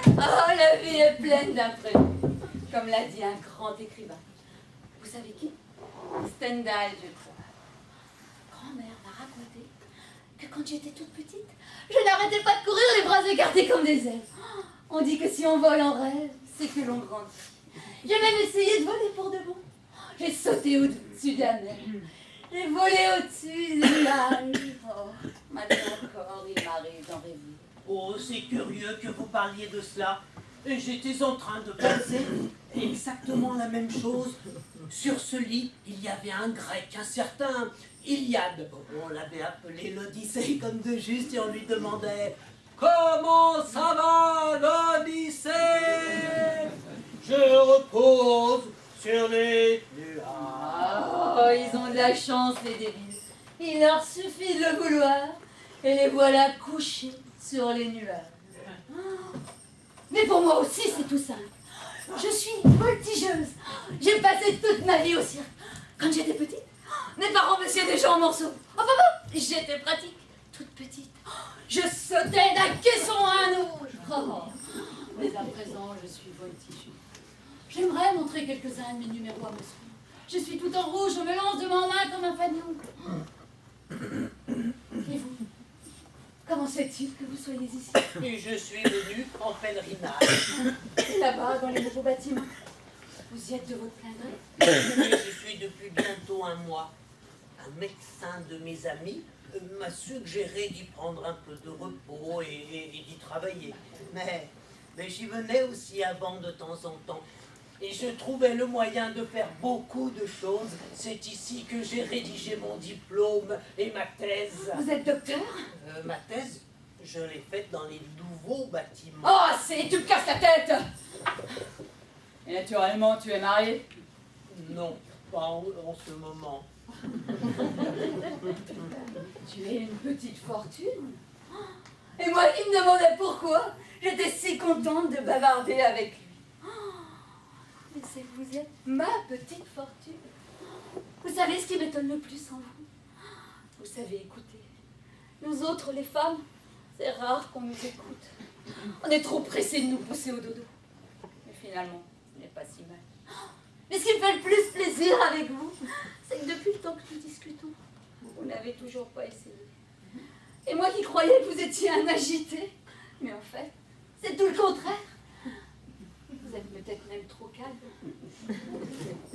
Oh, la vie est pleine d'imprévus, comme l'a dit un grand écrivain. Vous savez qui? Stendhal, je crois. Grand-mère m'a raconté que quand j'étais toute petite, je n'arrêtais pas de courir les bras écartés comme des ailes. On dit que si on vole en rêve, c'est que l'on grandit. J'ai même essayé de voler pour de bon. J'ai sauté au-dessus de la mer. J'ai volé au-dessus des nuages. Oh, maintenant encore, il m'arrive d'en rêver. Oh, c'est curieux que vous parliez de cela. Et j'étais en train de penser exactement la même chose. Sur ce lit, il y avait un grec, un certain Iliade. On l'avait appelé l'Odyssée comme de juste et on lui demandait « Comment ça va l'Odyssée ?» Je repose sur les nuages. Oh, ils ont de la chance, les débiles. Il leur suffit de le vouloir et les voilà couchés sur les nuages. Oh. Mais pour moi aussi, c'est tout simple. Je suis voltigeuse. J'ai passé toute ma vie au cirque. Quand j'étais petite, mes parents me sciaient déjà en morceaux. Enfin bon, j'étais pratique, toute petite. Je sautais d'un caisson à un autre. Oh. Mais à présent, je suis voltigeuse. J'aimerais montrer quelques-uns de mes numéros à Moscou. Je suis tout en rouge, je me lance de ma main comme un fanion. Et vous? Comment se fait-il que vous soyez ici? Et je suis venu en pèlerinage. Là-bas, dans les nouveaux bâtiments. Vous y êtes de votre plein gré? Et je suis depuis bientôt un mois. Un médecin de mes amis m'a suggéré d'y prendre un peu de repos et d'y travailler. Mais j'y venais aussi avant de temps en temps. Et je trouvais le moyen de faire beaucoup de choses. C'est ici que j'ai rédigé mon diplôme et ma thèse. Vous êtes docteur? Ma thèse, je l'ai faite dans les nouveaux bâtiments. Oh, c'est... tu me casses la tête! Et naturellement, tu es marié? Non, pas en ce moment. Tu es une petite fortune. Et moi qui me demandais pourquoi, j'étais si contente de bavarder avec lui. Mais c'est que vous êtes ma petite fortune. Vous savez ce qui m'étonne le plus en vous? Vous savez écouter. Nous autres, les femmes, c'est rare qu'on nous écoute. On est trop pressés de nous pousser au dodo. Mais finalement, ce n'est pas si mal. Mais ce qui me fait le plus plaisir avec vous, c'est que depuis le temps que nous discutons, vous n'avez toujours pas essayé. Et moi qui croyais que vous étiez un agité, mais en fait, c'est tout le contraire. Vous êtes peut-être même trop calme.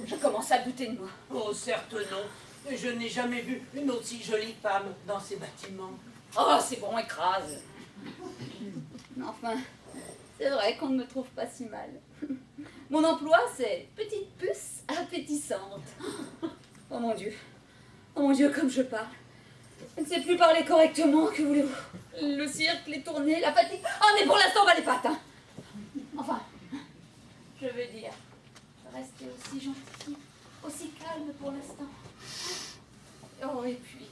Je commence à douter de moi. Oh, certes non. Je n'ai jamais vu une aussi jolie femme dans ces bâtiments. Oh, c'est bon, écrase. Enfin, c'est vrai qu'on ne me trouve pas si mal. Mon emploi, c'est petite puce appétissante. Oh mon Dieu, comme je parle. Je ne sais plus parler correctement, que voulez-vous? Le cirque, les tournées, la fatigue. Oh, mais pour l'instant, on va les pattes, hein. Enfin, je veux dire, restez aussi gentil, aussi calme pour l'instant. Oh, et puis,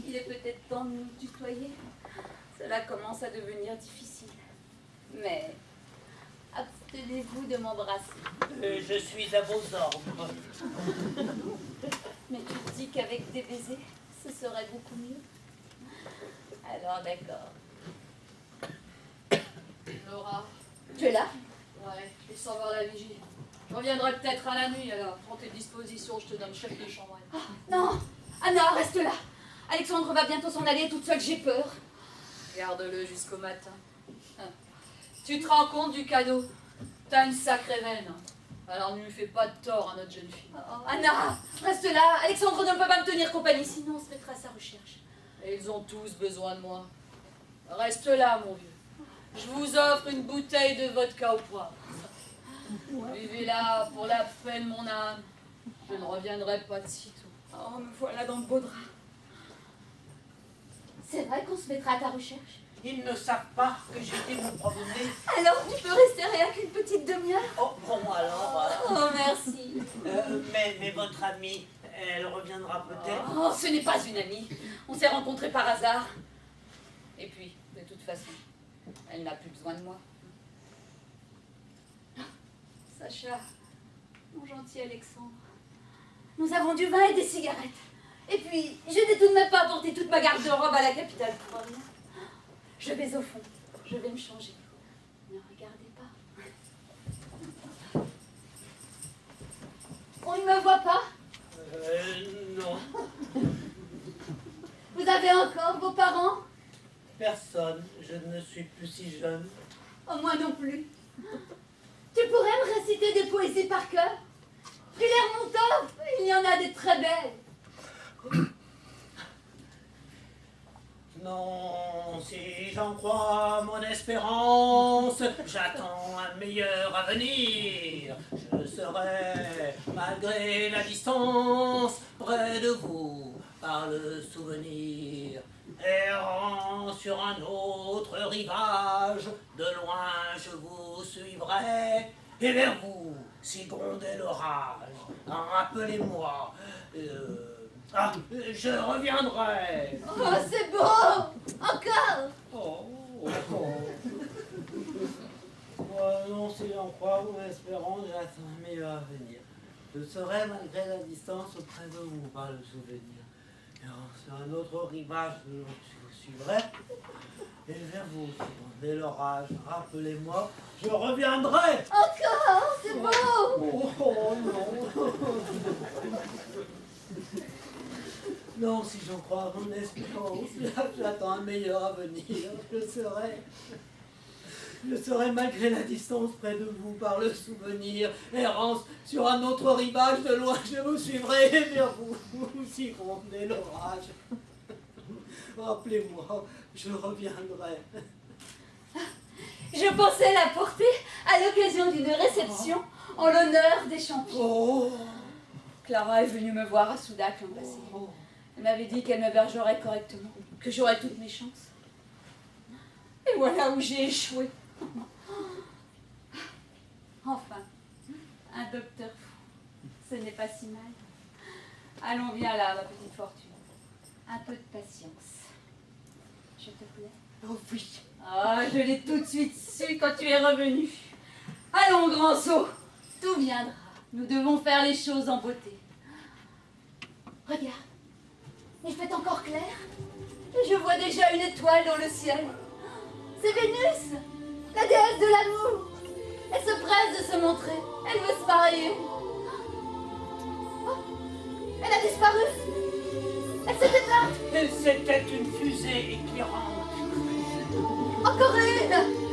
il est peut-être temps de nous tutoyer. Cela commence à devenir difficile. Mais abstenez-vous de m'embrasser. Je suis à vos ordres. Mais tu te dis qu'avec des baisers, ce serait beaucoup mieux. Alors d'accord. Laura, Tu es là? ouais, je vais savoir la vigie. Je reviendrai peut-être à la nuit, alors prends tes dispositions, je te donne chef de chambre. Oh, non, Anna, reste là. Alexandre va bientôt s'en aller toute seule, j'ai peur. Garde-le jusqu'au matin. Tu te rends compte du cadeau? T'as une sacrée veine. Alors ne lui fais pas de tort à notre jeune fille. Oh, Anna, reste là. Alexandre ne peut pas me tenir compagnie, sinon on se mettrait à sa recherche. Et ils ont tous besoin de moi. Reste là, mon vieux. Je vous offre une bouteille de vodka au poivre. Buvez là pour la paix de mon âme. Je ne reviendrai pas de sitôt. Oh, me voilà dans le beau drap. C'est vrai qu'on se mettra à ta recherche? Ils ne savent pas que j'étais me promener. Alors tu peux rester rien qu'une petite demi-heure? Oh, bon alors. Oh, merci. Mais votre amie, elle reviendra peut-être. Oh, ce n'est pas une amie. On s'est rencontrés par hasard. Et puis, de toute façon, elle n'a plus besoin de moi. Sacha, mon gentil Alexandre, nous avons du vin et des cigarettes. Et puis, je n'ai tout de même pas apporté toute ma garde-robe à la capitale pour rien. Je vais au fond, je vais me changer. Ne regardez pas. parents? Personne, je ne suis plus si jeune. Oh, moi non plus. Tu pourrais me réciter des poésies par cœur? Tu les remontes, il y en a des très belles. Non, si j'en crois mon espérance, j'attends un meilleur avenir. Je serai, malgré la distance, près de vous par le souvenir. Errant sur un autre rivage, de loin je vous suivrai, et vers vous, si grondait l'orage, rappelez-moi, je reviendrai. Oh, c'est beau! Encore! Moi, non, si j'en crois mon espérance, j'attends un meilleur avenir. Je serai, malgré la distance, auprès de vous par le souvenir. Sur un autre rivage, je vous suivrai, et vers vous, dès l'orage, rappelez-moi, je reviendrai. Encore! C'est beau! Oh non. Non, si j'en crois mon espérance, j'attends un meilleur avenir. Je serai malgré la distance près de vous par le souvenir, errance sur un autre rivage, de loin je vous suivrai, et vers vous, si grondez l'orage. Rappelez-moi, je reviendrai. Je pensais la porter à l'occasion d'une réception en l'honneur des champions. Oh, Clara est venue me voir à Soudac l'an passé. oh. Elle m'avait dit qu'elle m'hébergerait correctement, que j'aurais toutes mes chances. Et voilà où j'ai échoué. Enfin, un docteur fou, ce n'est pas si mal. Allons, viens là, ma petite fortune. Un peu de patience. Je te plais? Oh oui. Ah, je l'ai tout de suite su quand tu es revenu. Allons, grand saut, tout viendra. Nous devons faire les choses en beauté. Regarde, il fait encore clair. Et je vois déjà une étoile dans le ciel. C'est Vénus, la déesse de l'amour. Elle se presse de se montrer. Elle veut se marier. Oh, elle a disparu. Elle s'est éteinte. C'était une fusée éclairante. Encore une.